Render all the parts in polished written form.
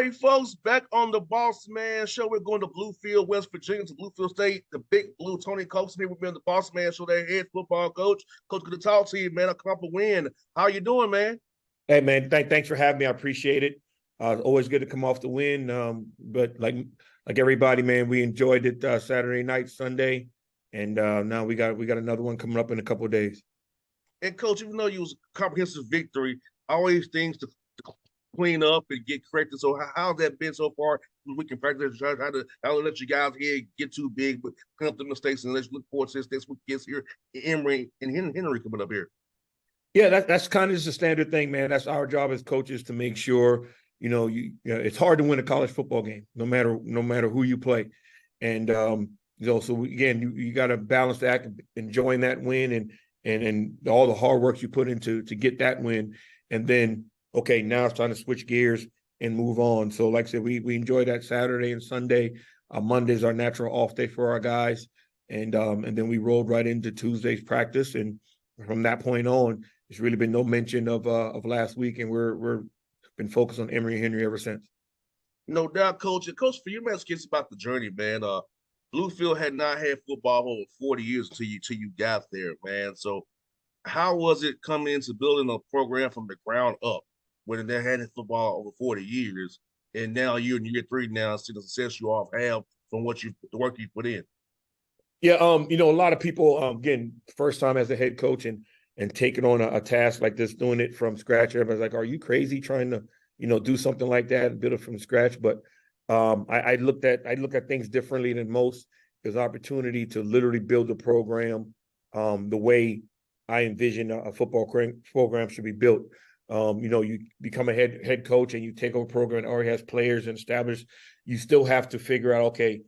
right, folks, back on the Bossman Show. We're going to Bluefield, West Virginia, to Bluefield State. The Big Blue, Tony Coaxum here with me on the Bossman Show. Their head football coach. Coach, good to talk to you, man. A come up a win. How you doing, man? Hey, man, thanks for having me. I appreciate it. Always good to come off the win. But like everybody, man, we enjoyed it Saturday night, Sunday, and now we got another one coming up in a couple of days. And Coach, even though you was a comprehensive victory, always things to clean up and get corrected. So how's that been so far? We can practice how to let you guys here get too big, but clean up the mistakes and let's look forward to this next week gets here. Emory and Henry coming up here. Yeah, that's kind of just a standard thing, man. That's our job as coaches to make sure, it's hard to win a college football game, no matter who you play. And so again, you got to balance that, enjoying that win and all the hard work you put into to get that win. And then, okay, now it's time to switch gears and move on. So like I said, we enjoy that Saturday and Sunday. Monday's our natural off day for our guys. And then we rolled right into Tuesday's practice. And from that point on, there's really been no mention of last week, and we're been focused on Emory and Henry ever since. No doubt, Coach. And Coach, for you, man, it's about the journey, man. Bluefield had not had football over 40 years till you got there, man. So how was it coming into building a program from the ground up when they had football over 40 years, and now you're in year three now, see the success you all have from the work you put in? Yeah, a lot of people, again, first time as a head coach and taking on a task like this, doing it from scratch. Everybody's like, "Are you crazy trying to, do something like that and build it from scratch?" But I look at things differently than most. There's opportunity to literally build a program the way I envision a football program should be built. You become a head coach and you take over a program that already has players and established. You still have to figure out, okay,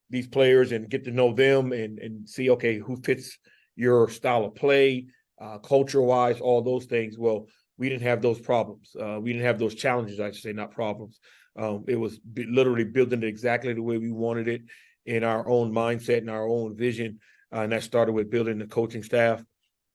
these players and get to know them and see, okay, who fits your style of play, culture-wise, all those things. Well, we didn't have those problems. We didn't have those challenges, I should say, not problems. It was literally building it exactly the way we wanted it in our own mindset and our own vision. And that started with building the coaching staff.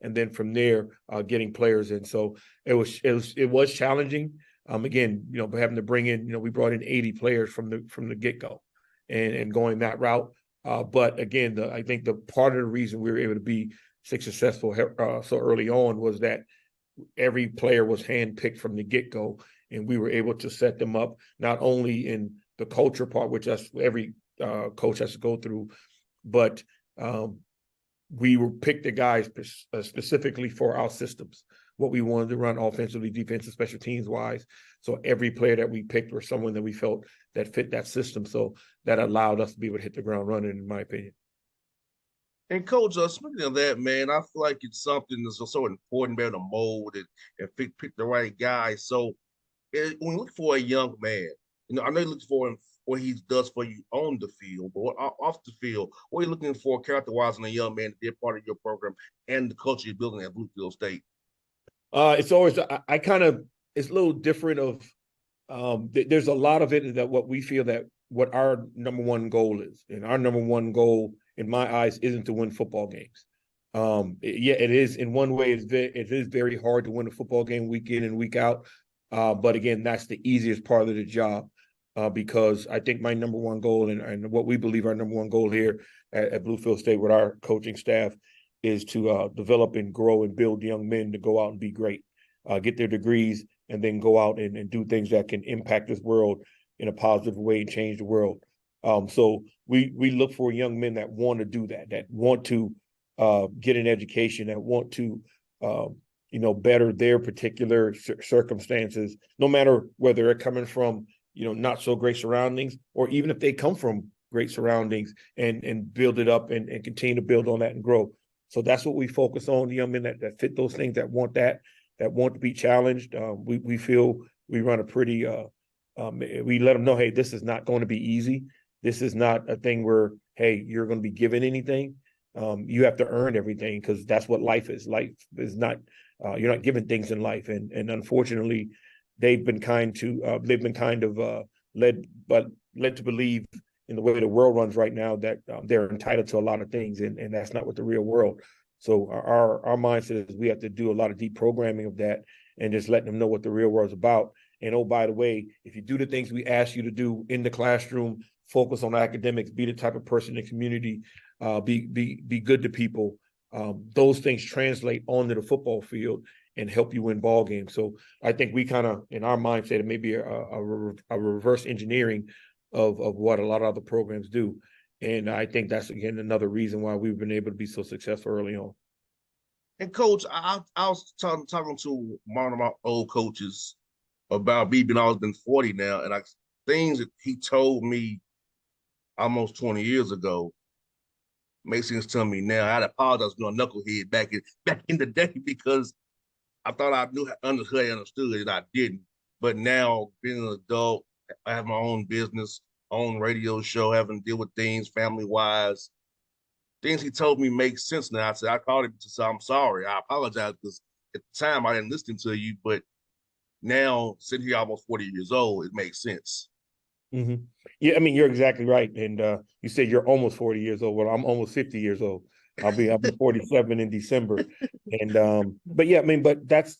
And then from there, getting players in. So it was challenging. Again, having to bring in, we brought in 80 players from the get-go and going that route. But again, I think the part of the reason we were able to be successful so early on was that every player was handpicked from the get-go, and we were able to set them up not only in the culture part, which every coach has to go through, but we picked the guys specifically for our systems, what we wanted to run offensively, defensive, special teams wise. So every player that we picked was someone that we felt that fit that system. So that allowed us to be able to hit the ground running, in my opinion. And Coach, speaking of that, man, I feel like it's something that's so important, being able to mold and pick the right guy. So when you look for a young man, I know you look for him what he does for you on the field, but off the field, what are you looking for character-wise in a young man to be a part of your program and the culture you're building at Bluefield State? It's always it's a little different there's a lot of it that what we feel that what our number one goal is. And our number one goal, in my eyes, isn't to win football games. It is in one way, it is very hard to win a football game week in and week out. But again, that's the easiest part of the job. Because I think my number one goal and what we believe our number one goal here at Bluefield State with our coaching staff is to develop and grow and build young men to go out and be great, get their degrees, and then go out and do things that can impact this world in a positive way and change the world. So we look for young men that want to do that want to get an education, that want to better their particular circumstances, no matter whether they're coming from not so great surroundings, or even if they come from great surroundings and build it up and continue to build on that and grow. So that's what we focus on, the young men that fit those things, that want to be challenged. We feel we run a pretty, we let them know, hey, this is not going to be easy. This is not a thing where, hey, you're going to be given anything. You have to earn everything, because that's what life is. Life is not, you're not given things in life. And unfortunately, they've been kind of led to believe in the way the world runs right now that they're entitled to a lot of things, and that's not what the real world. So our mindset is we have to do a lot of deprogramming of that and just letting them know what the real world's about, And oh, by the way, if you do the things we ask you to do in the classroom, focus on academics, be the type of person in the community, be good to people. Those things translate onto the football field and help you win ball games. So I think we kind of, in our mindset, it may be a reverse engineering of what a lot of other programs do. And I think that's, again, another reason why we've been able to be so successful early on. And coach, I was talking to one of my old coaches about me being always been 40 now, and things that he told me almost 20 years ago makes sense to me now. I'd apologize for being a knucklehead back in the day because I thought I knew understood and I didn't. But now being an adult, I have my own business, own radio show, having to deal with things family wise. Things he told me make sense now. I called him to say I'm sorry. I apologize because at the time I didn't listen to you, but now sitting here almost 40 years old, it makes sense. Mm-hmm. Yeah, I mean, you're exactly right. And you said you're almost 40 years old. Well, I'm almost 50 years old. I'll be 47 in December. And but yeah, I mean, but that's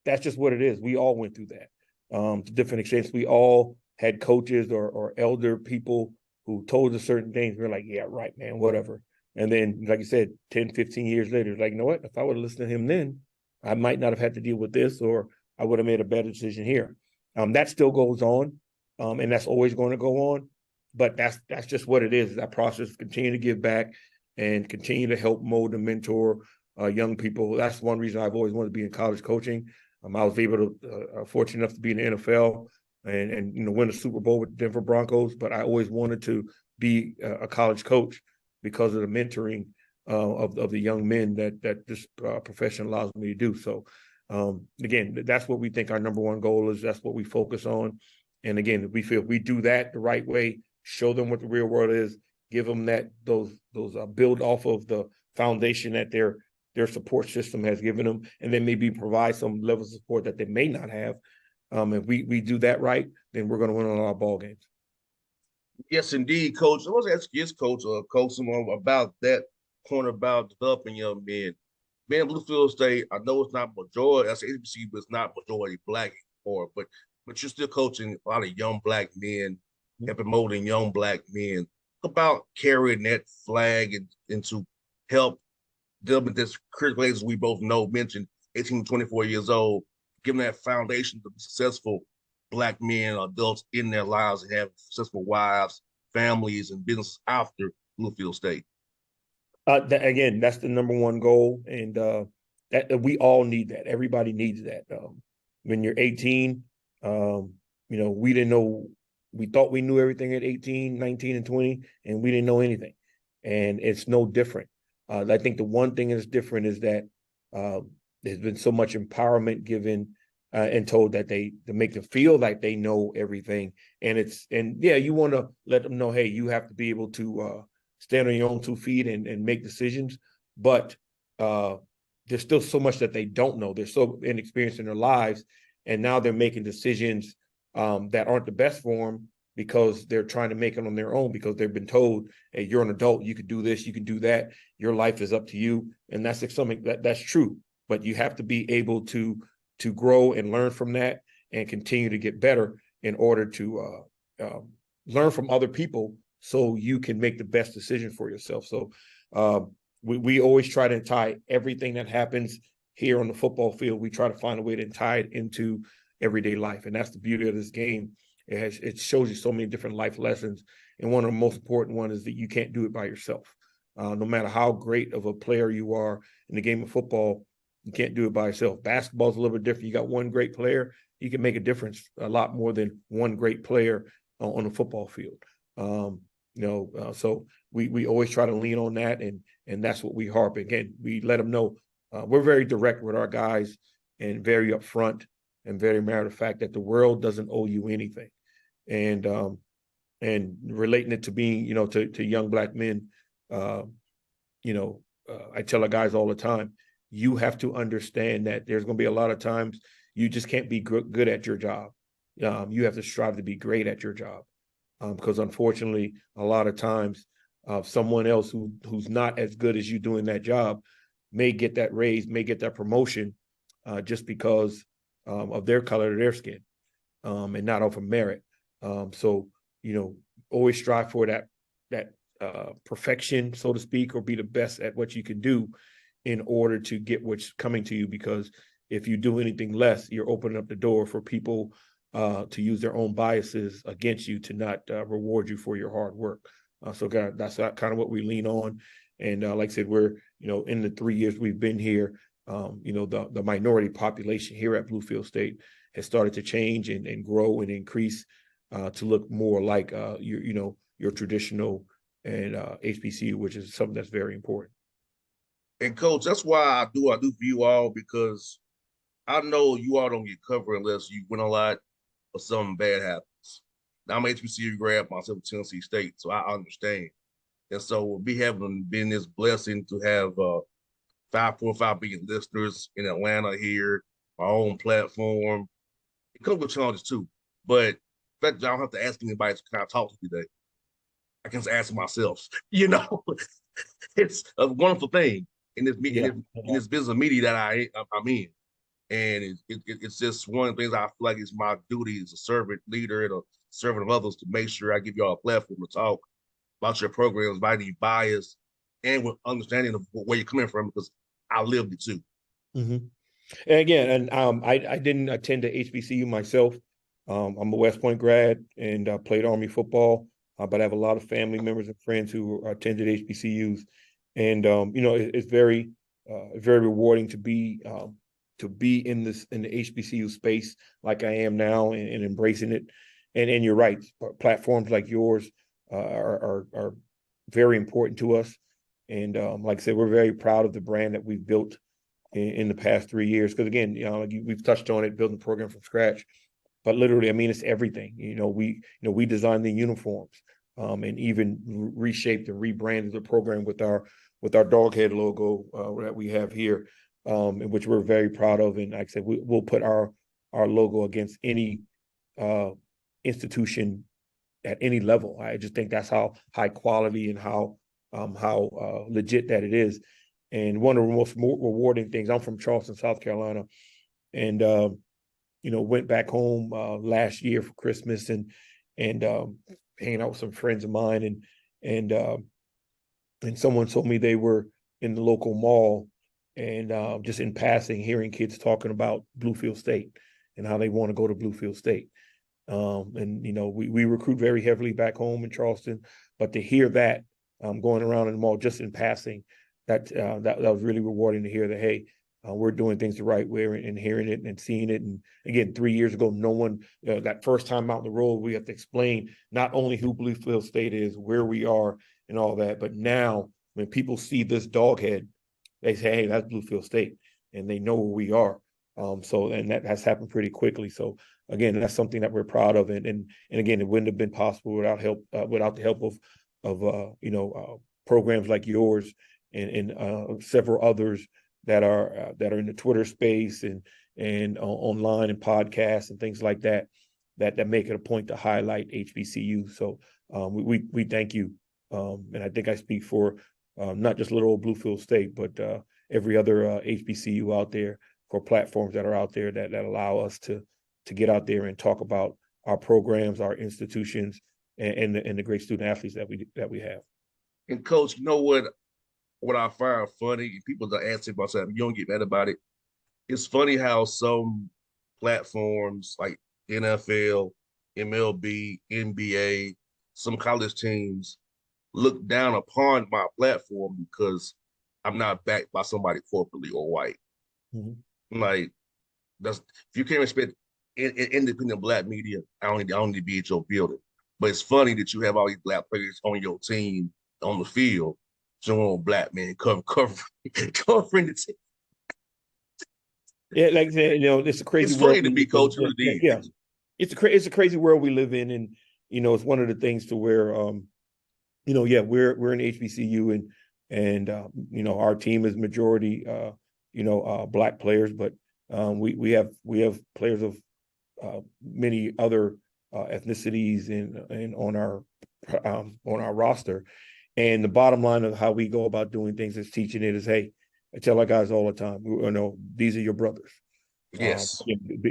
just what it is. We all went through that. To different extents. We all had coaches or elder people who told us certain things. We're like, yeah, right, man, whatever. And then, like you said, 10, 15 years later, like, you know what? If I would have listened to him then, I might not have had to deal with this, or I would have made a better decision here. That still goes on. And that's always going to go on. But that's just what it is. That process, continue to give back and continue to help mold and mentor young people. That's one reason I've always wanted to be in college coaching. I was able to fortunate enough to be in the NFL and win a Super Bowl with the Denver Broncos. But I always wanted to be a college coach because of the mentoring of the young men that this profession allows me to do. So again, that's what we think our number one goal is. That's what we focus on. And again, we feel if we do that the right way, show them what the real world is, give them those build off of the foundation that their support system has given them, and then maybe provide some level of support that they may not have. If we do that right, then we're going to win a lot of ball games. Yes, indeed, coach. I was asking his coach, Coaxum, about that point about developing young men. Being Bluefield State, I know it's not majority. I say ABC, but it's not majority black anymore. But you're still coaching a lot of young black men and promoting young black men. About carrying that flag into help dealing with this critical age, as we both know, mentioned 18 to 24 years old, giving that foundation to successful black men, adults in their lives and have successful wives, families, and businesses after Bluefield State. Again, that's the number one goal, and that we all need that. Everybody needs that. When you're 18, we didn't know. We thought we knew everything at 18, 19, and 20, and we didn't know anything. And it's no different. I think the one thing that's different is that there's been so much empowerment given and told that to make them feel like they know everything. And yeah, you want to let them know, hey, you have to be able to stand on your own 2 feet and make decisions. But there's still so much that they don't know. They're so inexperienced in their lives, and now they're making decisions that aren't the best for them because they're trying to make it on their own because they've been told, hey, you're an adult, you can do this, you can do that, your life is up to you. And that's something that's true, but you have to be able to grow and learn from that and continue to get better in order to learn from other people so you can make the best decision for yourself. So we always try to tie everything that happens here on the football field. We try to find a way to tie it into everyday life. And that's the beauty of this game. It shows you so many different life lessons. And one of the most important ones is that you can't do it by yourself. No matter how great of a player you are in the game of football, you can't do it by yourself. Basketball's a little bit different. You got one great player, you can make a difference a lot more than one great player on the football field. So we always try to lean on that, and that's what we harp. Again, we let them know we're very direct with our guys and very upfront and very matter of fact that the world doesn't owe you anything. And relating it to being, to young black men, I tell our guys all the time, you have to understand that there's going to be a lot of times you just can't be good at your job. You have to strive to be great at your job. Because unfortunately, a lot of times someone else who's not as good as you doing that job may get that raise, may get that promotion just because of their color of their skin. and not off of merit. So, always strive for that perfection, so to speak, or be the best at what you can do in order to get what's coming to you. Because if you do anything less, you're opening up the door for people to use their own biases against you to not reward you for your hard work. So that's kind of what we lean on. And like I said, we're, in the 3 years we've been here, the minority population here at Bluefield State has started to change and grow and increase to look more like your traditional and HBCU, which is something that's very important. And coach, that's why I do for you all, because I know you all don't get covered unless you win a lot or something bad happens. Now, I'm an HBCU grad myself at Tennessee State, so I understand. And so we having been this blessing to have 5.5 billion listeners in Atlanta here, our own platform. It comes with challenges too. But the fact that I don't have to ask anybody, can I talk to you today? I can just ask myself. It's a wonderful thing in this Yeah. in this business media that I'm in. And it's just one of the things I feel like it's my duty as a servant leader and a servant of others to make sure I give y'all a platform to talk about your programs, about any bias, and with understanding of where you're coming from, because I lived it too. Mm-hmm. And again, I didn't attend the HBCU myself. I'm a West Point grad and played Army football, but I have a lot of family members and friends who attended HBCUs, and it's very very rewarding to be in the HBCU space like I am now, and embracing it. And you're right, platforms like yours are very important to us. And like I said, we're very proud of the brand that we've built in the past 3 years. Because again, like we've touched on it, building the program from scratch. But literally, I mean, it's everything. We designed the uniforms, and even reshaped and rebranded the program with our dog head logo that we have here, and which we're very proud of. And like I said, we'll put our logo against any institution at any level. I just think that's how high quality and how legit that it is. And one of the most rewarding things, I'm from Charleston, South Carolina, and went back home last year for Christmas, and hanging out with some friends of mine, and someone told me they were in the local mall, and just in passing, hearing kids talking about Bluefield State and how they want to go to Bluefield State. And we recruit very heavily back home in Charleston, but to hear that going around in the mall just in passing, that was really rewarding to hear that, hey, we're doing things the right way, and hearing it and seeing it. And again, 3 years ago, no one, that first time out on the road, we have to explain not only who Bluefield State is, where we are, and all that, but now when people see this dog head, they say, hey, that's Bluefield State, and they know where we are. And that has happened pretty quickly. So again, that's something that we're proud of, and again, it wouldn't have been possible without the help of programs like yours, and several others that are in the Twitter space, and online, and podcasts and things like that make it a point to highlight HBCU. So we thank you, and I think I speak for not just little old Bluefield State, but every other HBCU out there, for platforms that are out there that allow us to get out there and talk about our programs, our institutions, and the great student athletes that we have. And coach, you know what I find funny? People that ask about something, you don't get mad about it. It's funny how some platforms like NFL, MLB, NBA, some college teams look down upon my platform because I'm not backed by somebody corporately or white. Mm-hmm. Like, if you can't respect independent Black media, I don't need to be at your building. But it's funny that you have all these Black players on your team on the field, showing Black men covering the team. Yeah, like I said, it's a crazy it's world. It's funny to be coach. Yeah, it's a crazy world we live in, and it's one of the things to where we're an HBCU, and our team is majority Black players, but we have players of many other ethnicities and on our roster. And the bottom line of how we go about doing things is teaching it is, hey, I tell our guys all the time, these are your brothers. Yes.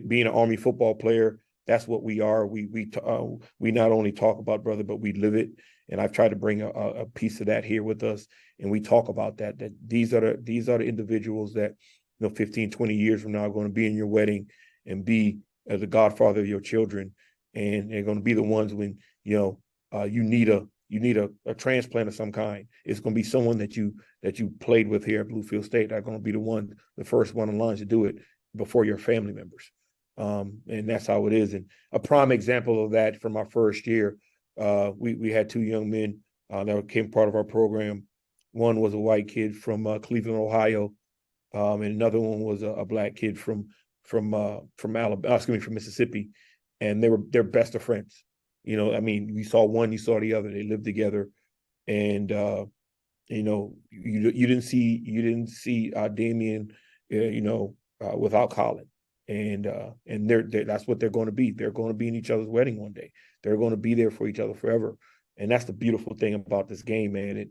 Being an Army football player, that's what we are. We not only talk about brother, but we live it. And I've tried to bring a piece of that here with us. And we talk about that these are the individuals that, 15, 20 years from now are going to be in your wedding and be the godfather of your children. And they're going to be the ones when, you need a transplant of some kind. It's going to be someone that you played with here at Bluefield State. They're going to be the first one in line to do it before your family members. And that's how it is. And a prime example of that from our first year, we had two young men that became part of our program. One was a white kid from Cleveland, Ohio, and another one was a black kid from Alabama, from Mississippi, and they're best of friends. You saw one, you saw the other. They lived together, and you didn't see Damian, without Colin, and they're that's what they're going to be. They're going to be in each other's wedding one day. They're going to be there for each other forever, and that's the beautiful thing about this game, man.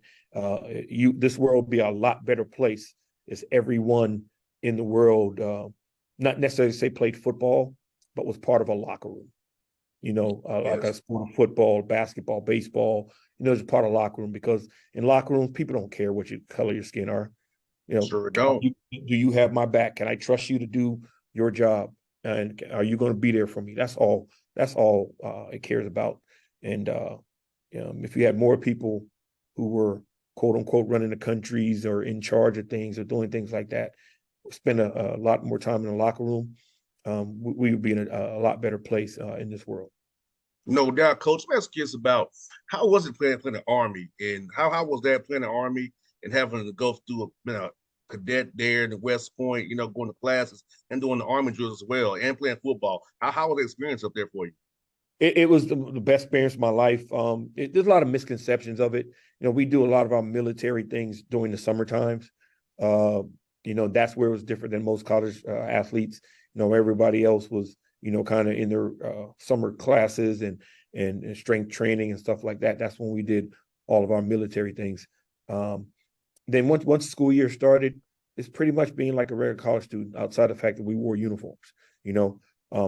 This world would be a lot better place if everyone in the world, not necessarily say played football, but was part of a locker room. Like a sport of football, basketball, baseball, it's part of locker room, because in locker rooms, people don't care what your color your skin are. Sure don't. Do you have my back? Can I trust you to do your job? And are you going to be there for me? That's all it cares about. And if you had more people who were quote unquote running the countries or in charge of things or doing things like that, spend a lot more time in the locker room, we would be in a lot better place in this world. No doubt, Coach. I'm asking us about how was it playing the Army, and how was that playing the Army and having to go through a cadet there in the West Point, going to classes and doing the Army drills as well, and playing football. How was the experience up there for you? It was the best experience of my life. There's a lot of misconceptions of it. We do a lot of our military things during the summer times. That's where it was different than most college athletes. Everybody else was, kind of in their summer classes and strength training and stuff like that. That's when we did all of our military things. Then once the school year started, it's pretty much being like a regular college student, outside the fact that we wore uniforms.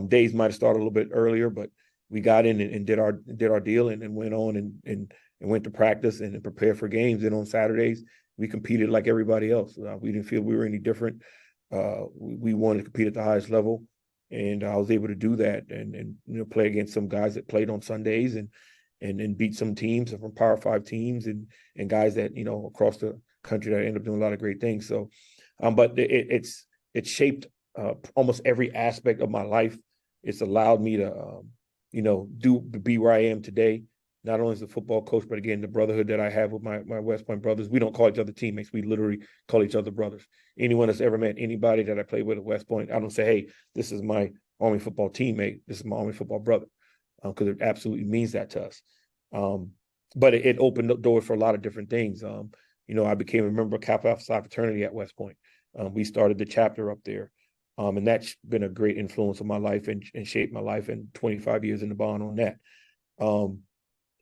Days might have started a little bit earlier, but we got in and did our deal and went on and went to practice and prepared for games. And on Saturdays, we competed like everybody else. We didn't feel we were any different. We wanted to compete at the highest level, and I was able to do that and play against some guys that played on Sundays and beat some teams from Power 5 teams and guys that across the country that ended up doing a lot of great things. So, but it shaped almost every aspect of my life. It's allowed me to be where I am today. Not only as a football coach, but again, the brotherhood that I have with my West Point brothers. We don't call each other teammates. We literally call each other brothers. Anyone that's ever met anybody that I played with at West Point, I don't say, hey, this is my Army football teammate. This is my Army football brother, because it absolutely means that to us. But it opened up doors for a lot of different things. I became a member of Kappa Alpha Psi fraternity at West Point. We started the chapter up there. And that's been a great influence on my life and shaped my life, and 25 years in the bond on that.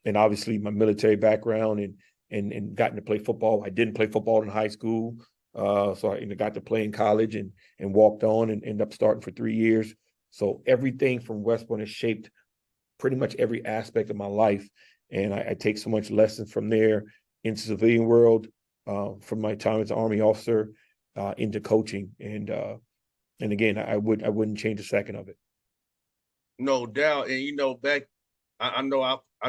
And obviously my military background and gotten to play football. I didn't play football in high school. So I got to play in college and walked on and ended up starting for 3 years. So everything from West Point has shaped pretty much every aspect of my life. And I take so much lessons from there into the civilian world, from my time as an Army officer into coaching. And again, I wouldn't change a second of it. No doubt. And back, I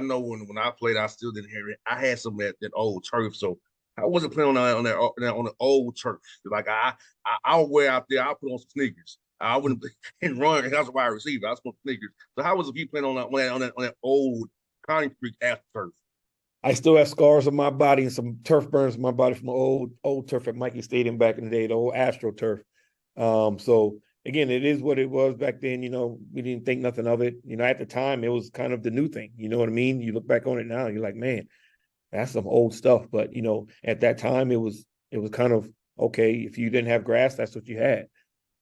know when I played, I still didn't hear it. I had some of that old turf, so I wasn't playing on the old turf. Like I'll wear out there. I'll put on some sneakers. I wouldn't and run. And I was a wide receiver. I was putting sneakers. So how was it you playing on that old concrete turf? I still have scars on my body and some turf burns on my body from the old turf at Mikey Stadium back in the day, the old Astro turf. So again, it is what it was back then. We didn't think nothing of it. At the time, it was kind of the new thing. You know what I mean? You look back on it now, you're like, man, that's some old stuff. But at that time, it was kind of okay. If you didn't have grass, that's what you had.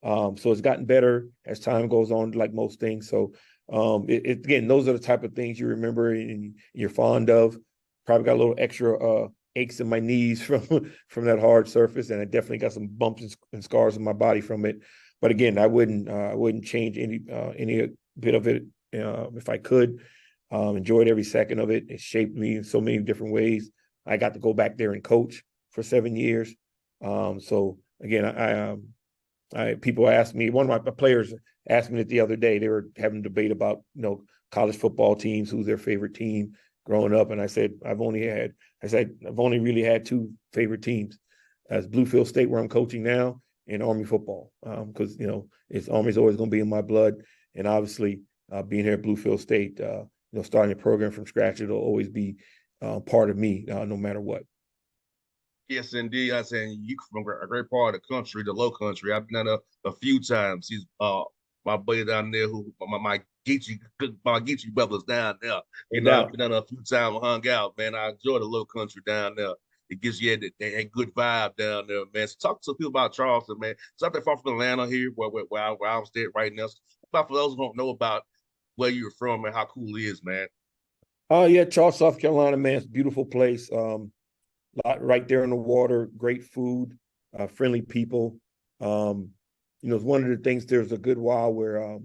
So it's gotten better as time goes on, like most things. So again, those are the type of things you remember and you're fond of. Probably got a little extra aches in my knees from that hard surface, and I definitely got some bumps and scars in my body from it. But again, I wouldn't change any bit of it if I could. Enjoyed every second of it. It shaped me in so many different ways. I got to go back there and coach for 7 years. So again, people asked me, one of my players asked me it the other day. They were having a debate about, college football teams, who's their favorite team growing up. And I said, I've only really had two favorite teams. That's Bluefield State, where I'm coaching now, and Army football. Because, Army's always going to be in my blood. And obviously, being here at Bluefield State, starting a program from scratch, it'll always be part of me, no matter what. Yes, indeed. I said you from a great part of the country, the low country. I've been down a few times. He's my buddy down there who my Geechee brothers down there. No I've doubt. been down a few times, hung out, man. I enjoy the low country down there. It gives you that good vibe down there, man. So talk to people about Charleston, man. It's not that far from Atlanta here, where I'm staying right now. But for those who don't know about where you're from and how cool it is, man. Oh yeah, Charles, South Carolina, man. It's a beautiful place. Right there on the water, great food, friendly people. It's one of the things. There's a good while where,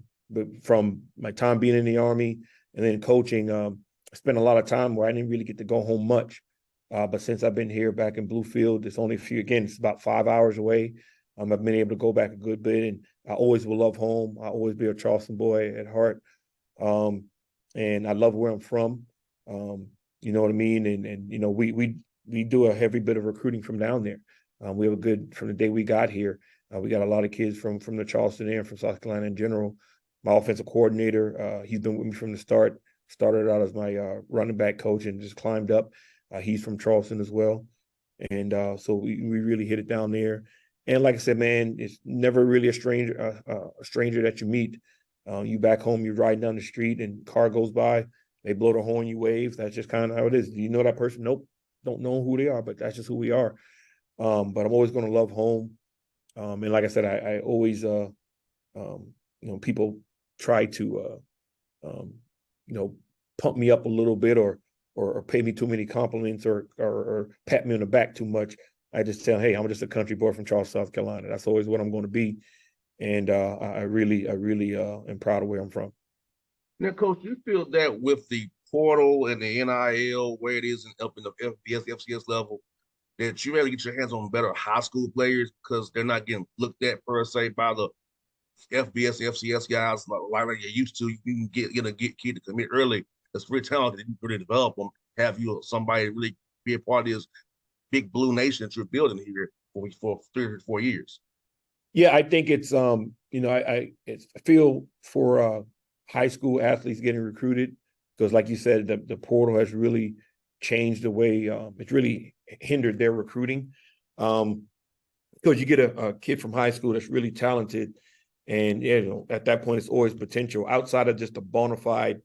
from my time being in the Army and then coaching, I spent a lot of time where I didn't really get to go home much. But since I've been here back in Bluefield, it's only it's about 5 hours away. I've been able to go back a good bit, and I always will love home. I always be a Charleston boy at heart. And I love where I'm from. You know what I mean? And we do a heavy bit of recruiting from down there. We have from the day we got here, we got a lot of kids from the Charleston area and from South Carolina in general. My offensive coordinator, he's been with me from the start. Started out as my running back coach and just climbed up. He's from Charleston as well. And so we really hit it down there. And like I said, man, it's never really a stranger that you meet. You back home, you're riding down the street and car goes by, they blow the horn, you wave. That's just kind of how it is. Do you know that person? Nope. Don't know who they are, but that's just who we are. But I'm always going to love home. And like I said, I always, people try to, pump me up a little bit or pay me too many compliments or pat me on the back too much. I just tell, hey, I'm just a country boy from Charleston, South Carolina. That's always what I'm going to be. And I really am proud of where I'm from. Now, Coach, you feel that with the portal and the NIL, where it is up in the FBS, FCS level, that you really get your hands on better high school players because they're not getting looked at per se by the FBS, FCS guys like you're used to. You can get kid to commit early. That's very talented. You can really develop them. Have you somebody really be a part of this big blue nation that you're building here for 3 or 4 years. Yeah, I think it's I feel for high school athletes getting recruited because, like you said, the portal has really changed the way it's really hindered their recruiting. Because you get a kid from high school that's really talented, and at that point it's always potential outside of just a bona fide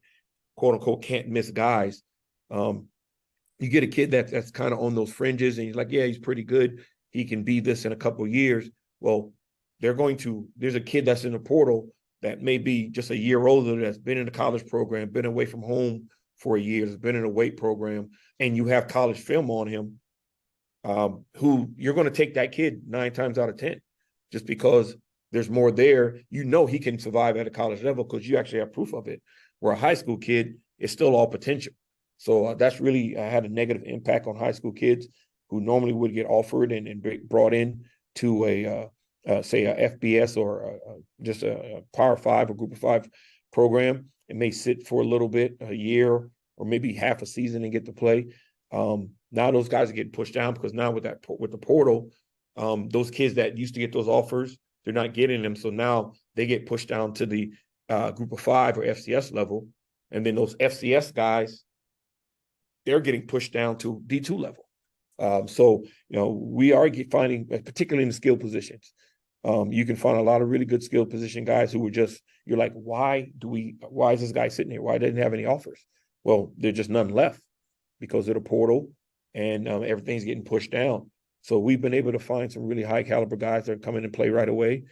quote unquote can't miss guys. You get a kid that's kind of on those fringes, and he's like, yeah, he's pretty good. He can be this in a couple of years. Well, there's a kid that's in the portal that may be just a year older that's been in the college program, been away from home for a year, has been in a weight program, and you have college film on him, who you're going to take that kid 9 times out of 10 just because there's more there. He can survive at a college level because you actually have proof of it. Where a high school kid is still all potential. So that's really had a negative impact on high school kids who normally would get offered and brought in to say a FBS or just a Power 5 or Group of 5 program. It may sit for a little bit, a year or maybe half a season and get to play. Now those guys are getting pushed down because now with the portal, those kids that used to get those offers, they're not getting them. So now they get pushed down to the Group of 5 or FCS level. And then those FCS guys, they're getting pushed down to D2 level. So we are finding, particularly in the skill positions, you can find a lot of really good skilled position guys who are you're like, why is this guy sitting here? Why didn't he have any offers? Well, there's just none left because of the portal and everything's getting pushed down. So we've been able to find some really high caliber guys that are coming and play right away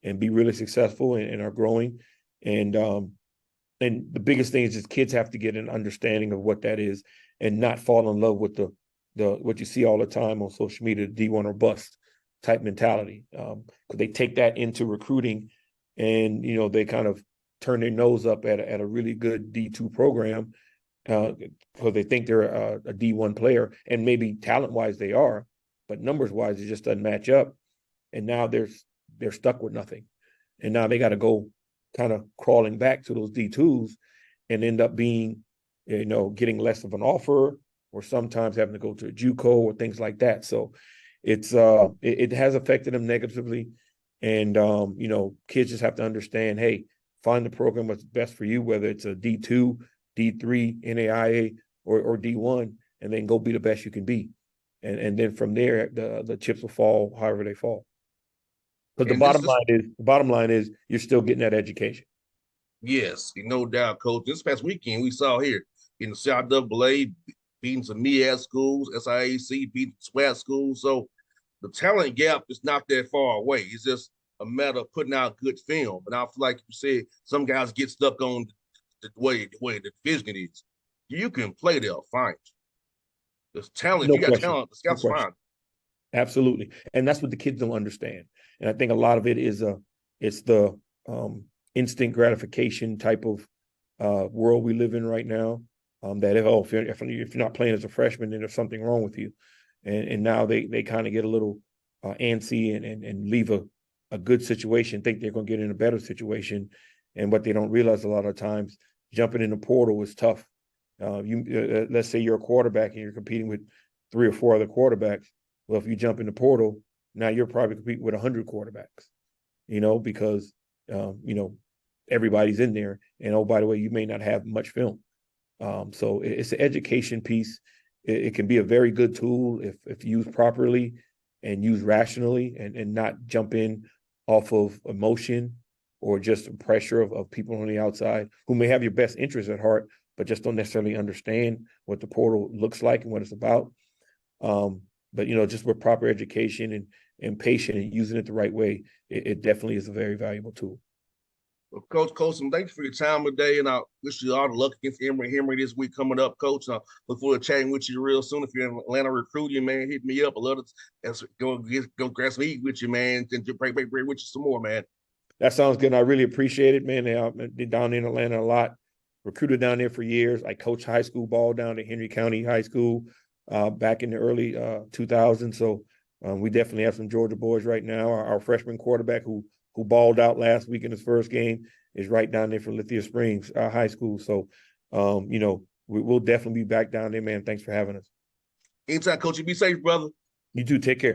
and be really successful and are growing. And the biggest thing is just kids have to get an understanding of what that is and not fall in love with the what you see all the time on social media, D1 or bust type mentality. Because they take that into recruiting and, they kind of turn their nose up at a really good D2 program because they think they're a D1 player, and maybe talent-wise they are, but numbers-wise it just doesn't match up. And now they're stuck with nothing. And now they got to go kind of crawling back to those D2s and end up being, getting less of an offer, or sometimes having to go to a JUCO or things like that. So it has affected them negatively. And kids just have to understand, hey, find the program that's best for you, whether it's a D2, D3, NAIA, or D1, and then go be the best you can be. And then from there, the chips will fall however they fall. But the bottom line is you're still getting that education. Yes, no doubt, Coach. This past weekend we saw here in the South AA beating some MEAD schools, SIAC beating SWAT schools. So the talent gap is not that far away. It's just a matter of putting out good film. And I feel like you said, some guys get stuck on the way the division is. You can play there, fine. There's talent. No You got question. talent. The No scouts question. fine. Absolutely. And that's what the kids don't understand. And I think a lot of it is it's the instant gratification type of world we live in right now. That if you're not playing as a freshman, then there's something wrong with you. And now they kind of get a little antsy and leave a good situation, think they're going to get in a better situation. And what they don't realize a lot of times, jumping in the portal is tough. Let's say you're a quarterback and you're competing with 3 or 4 other quarterbacks. Well, if you jump in the portal, now you're probably competing with 100 quarterbacks, because, everybody's in there. And, oh, by the way, you may not have much film. So it's an education piece. It can be a very good tool if used properly and used rationally, and not jump in off of emotion or just pressure of people on the outside who may have your best interests at heart, but just don't necessarily understand what the portal looks like and what it's about. But just with proper education and patience and using it the right way, it definitely is a very valuable tool. Well, Coach Coaxum, thanks for your time today, and I wish you all the luck against Emory this week coming up, Coach. I look forward to chatting with you real soon. If you're in Atlanta recruiting, man, hit me up. I love to go grab some eat with you, man, and break with you some more, man. That sounds good. I really appreciate it, man. They're down in Atlanta a lot. Recruited down there for years. I coached high school ball down at Henry County High School back in the early 2000s. So we definitely have some Georgia boys right now. Our freshman quarterback who balled out last week in his first game is right down there for Lithia Springs High School. So, we'll definitely be back down there, man. Thanks for having us. Anytime, Coach. You be safe, brother. You too. Take care.